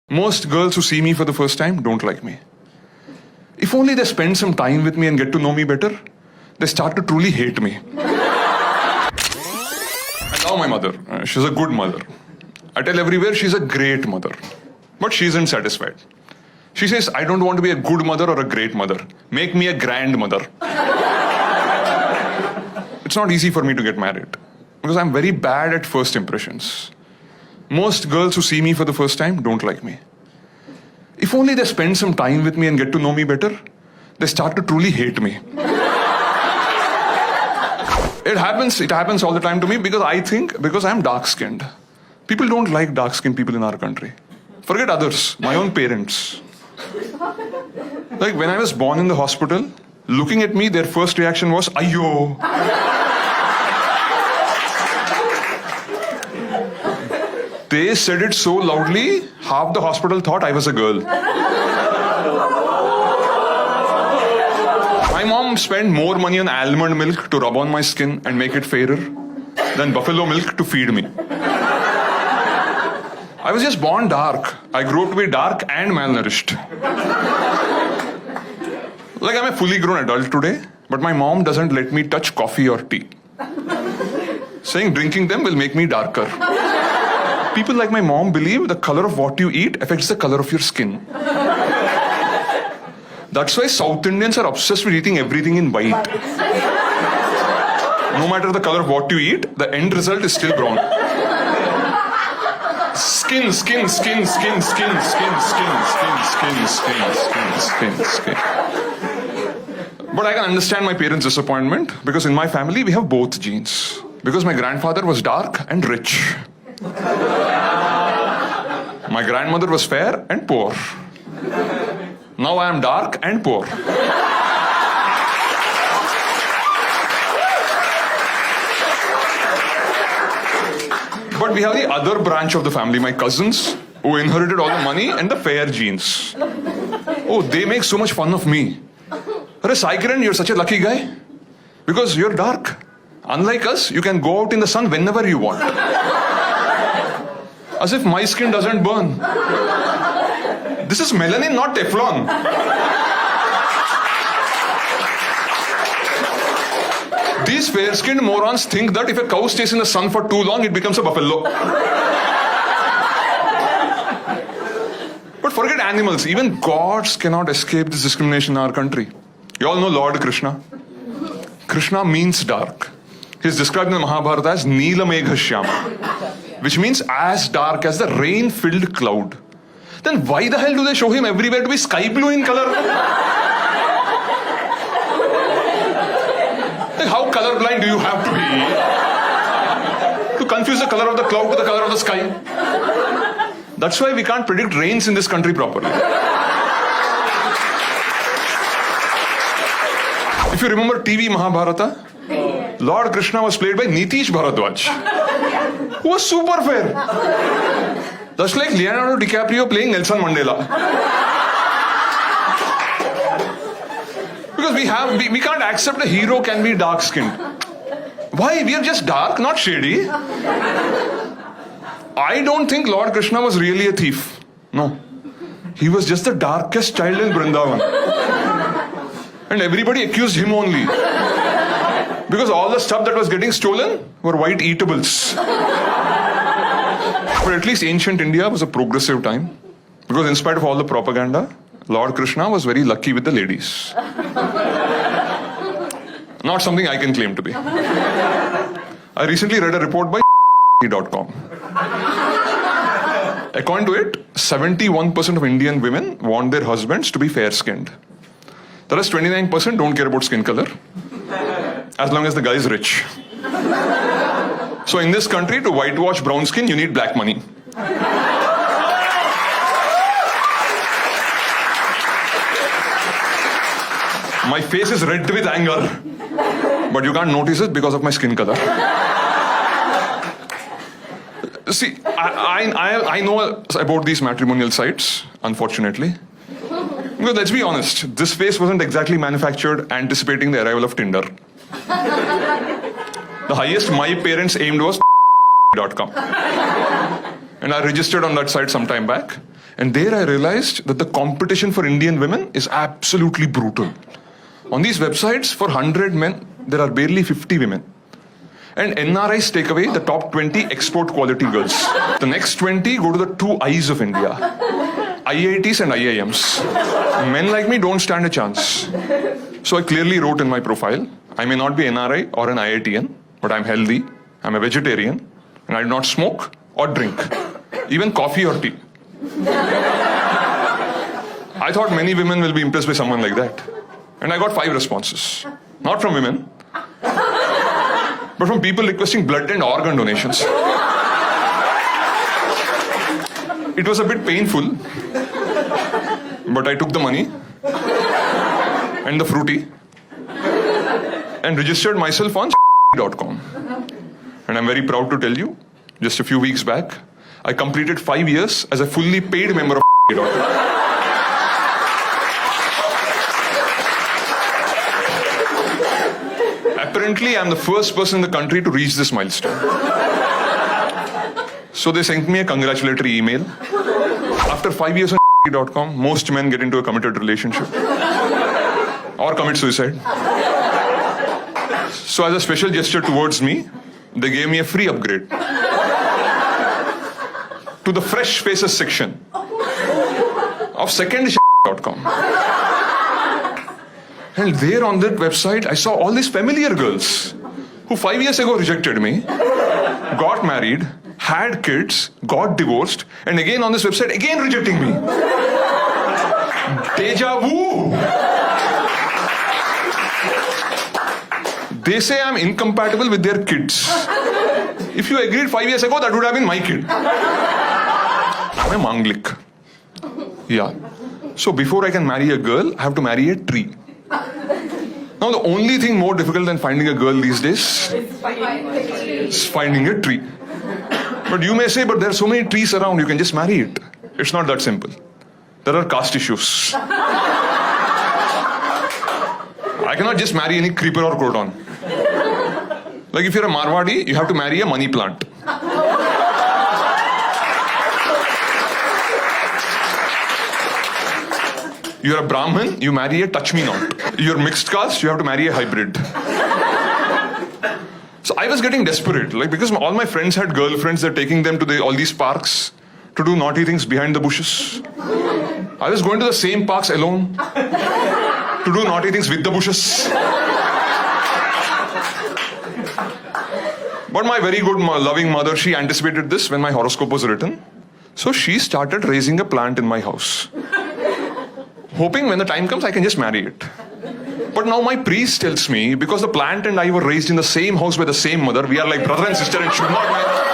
Most girls who see me for the first time don't like me. If only they spend some time with me and get to know me better, they start to truly hate me. I love my mother. She's a good mother. I tell everywhere she's a great mother. But she isn't satisfied. She says, I don't want to be a good mother or a great mother. Make me a grandmother. It's not easy for me to get married because I'm very bad at first impressions. Most girls who see me for the first time don't like me. If only they spend some time with me and get to know me better, they start to truly hate me. It happens all the time to me because I'm dark-skinned. People don't like dark-skinned people in our country. Forget others, my own parents. Like when I was born in the hospital, looking at me, their first reaction was, Ayyo. They said it so loudly, half the hospital thought I was a girl. My mom spent more money on almond milk to rub on my skin and make it fairer than buffalo milk to feed me. I was just born dark. I grew up to be dark and malnourished. Like I'm a fully grown adult today, but my mom doesn't let me touch coffee or tea. Saying drinking them will make me darker. People like my mom believe the color of what you eat affects the color of your skin. That's why South Indians are obsessed with eating everything in white. No matter the color of what you eat, the end result is still brown. Skin. But I can understand my parents' disappointment because in my family we have both genes. Because my grandfather was dark and rich. My grandmother was fair and poor. Now I am dark and poor. But we have the other branch of the family, my cousins, who inherited all the money and the fair genes. Oh, they make so much fun of me. Arey Sai Kiran, you're such a lucky guy. Because you're dark. Unlike us, you can go out in the sun whenever you want. As if my skin doesn't burn. This is melanin, not Teflon. These fair-skinned morons think that if a cow stays in the sun for too long, it becomes a buffalo. But forget animals, even gods cannot escape this discrimination in our country. You all know Lord Krishna. Krishna means dark. He is described in the Mahabharata as Neela Megha Shyama, which means as dark as the rain-filled cloud. Then why the hell do they show him everywhere to be sky blue in color? Like how colorblind do you have to be to confuse the color of the cloud with the color of the sky? That's why we can't predict rains in this country properly. If you remember TV Mahabharata, Lord Krishna was played by Nitish Bharadwaj, who was super fair. That's like Leonardo DiCaprio playing Nelson Mandela. Because we can't accept a hero can be dark-skinned. Why? We are just dark, not shady. I don't think Lord Krishna was really a thief. No. He was just the darkest child in Vrindavan. And everybody accused him only. Because all the stuff that was getting stolen were white eatables. But at least ancient India was a progressive time. Because in spite of all the propaganda, Lord Krishna was very lucky with the ladies. Not something I can claim to be. I recently read a report by .com. According to it, 71% of Indian women want their husbands to be fair-skinned. The rest 29% don't care about skin color, as long as the guy is rich. So in this country, to whitewash brown skin, you need black money. My face is red with anger, but you can't notice it because of my skin color. See, I know about these matrimonial sites, unfortunately. Because let's be honest, this face wasn't exactly manufactured anticipating the arrival of Tinder. The highest my parents aimed was .com. And I registered on that site some time back. And there I realized that the competition for Indian women is absolutely brutal. On these websites, for 100 men, there are barely 50 women. And NRIs take away the top 20 export quality girls. The next 20 go to the two eyes of India, IITs and IIMs. Men like me don't stand a chance. So I clearly wrote in my profile, I may not be NRI or an IITian, but I'm healthy, I'm a vegetarian, and I do not smoke or drink, even coffee or tea. I thought many women will be impressed by someone like that. And I got 5 responses. Not from women, but from people requesting blood and organ donations. It was a bit painful, but I took the money and the fruity and registered myself on .com. And I'm very proud to tell you, just a few weeks back, I completed 5 years as a fully paid member of .com. Apparently, I'm the first person in the country to reach this milestone. So they sent me a congratulatory email. After 5 years on .com, most men get into a committed relationship or commit suicide. So as a special gesture towards me, they gave me a free upgrade to the fresh faces section of second.com. And there on that website, I saw all these familiar girls who 5 years ago rejected me, got married, had kids, got divorced, and again on this website, again rejecting me. Deja vu! They say I'm incompatible with their kids. If you agreed 5 years ago, that would have been my kid. I'm a Manglik. Yeah. So before I can marry a girl, I have to marry a tree. Now the only thing more difficult than finding a girl these days is finding a tree. But you may say, but there are so many trees around, you can just marry it. It's not that simple. There are caste issues. I cannot just marry any creeper or croton. Like if you're a Marwadi, you have to marry a money plant. You're a Brahmin, you marry a touch-me-not. You're mixed caste, you have to marry a hybrid. So I was getting desperate, like because all my friends had girlfriends, they're taking them to all these parks to do naughty things behind the bushes. I was going to the same parks alone to do naughty things with the bushes. But my very good, loving mother, she anticipated this when my horoscope was written. So she started raising a plant in my house, hoping when the time comes, I can just marry it. But now my priest tells me, because the plant and I were raised in the same house by the same mother, we are like brother and sister and should not marry.